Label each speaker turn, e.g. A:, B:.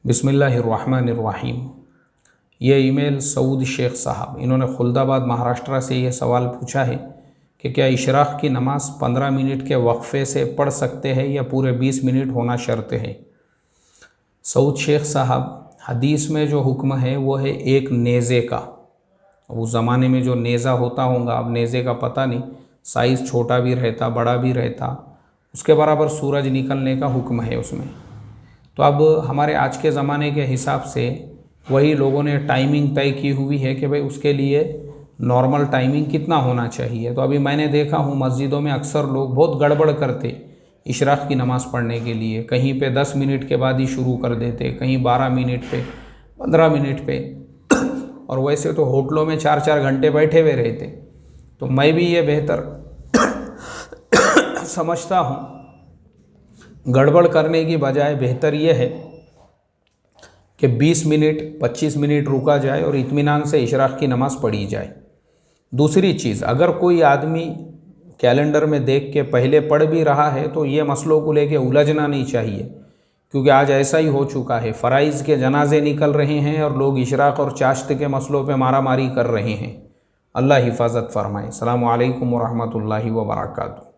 A: बिस्मिल्लाहिर्रहमानिर्रहीम। ये ईमेल सऊद शेख साहब, इन्होंने खुलदाबाद महाराष्ट्र से ये सवाल पूछा है कि क्या इशराक़ की नमाज़ 15 मिनट के वक्फ़े से पढ़ सकते हैं या पूरे 20 मिनट होना शर्त है। सऊद शेख साहब, हदीस में जो हुक्म है वो है एक नेज़े का। उस ज़माने में जो नेज़ा होता होगा, अब नेज़े का पता नहीं, साइज़ छोटा भी रहता बड़ा भी रहता, उसके बराबर सूरज निकलने का हुक्म है उसमें। तो अब हमारे आज के ज़माने के हिसाब से वही लोगों ने टाइमिंग तय की हुई है कि भाई उसके लिए नॉर्मल टाइमिंग कितना होना चाहिए। तो अभी मैंने देखा हूँ मस्जिदों में अक्सर लोग बहुत गड़बड़ करते इशराक़ की नमाज़ पढ़ने के लिए। कहीं पे 10 मिनट के बाद ही शुरू कर देते, कहीं 12 मिनट पे, 15 मिनट पे, और वैसे तो होटलों में 4-4 घंटे बैठे हुए रहते। तो मैं भी ये बेहतर समझता हूँ, गड़बड़ करने की बजाय बेहतर ये है कि 20 मिनट 25 मिनट रुका जाए और इत्मीनान से इशराक़ की नमाज़ पढ़ी जाए। दूसरी चीज़, अगर कोई आदमी कैलेंडर में देख के पहले पढ़ भी रहा है तो ये मसलों को लेके उलझना नहीं चाहिए, क्योंकि आज ऐसा ही हो चुका है। फ़राइज़ के जनाजे निकल रहे हैं और लोग इशराक़ और चाश्त के मसलों पे मारा मारी कर रहे हैं। अल्लाह हिफाजत फरमाए। अस्सलामु अलैकुम व रहमतुल्लाहि व बरकातुहू।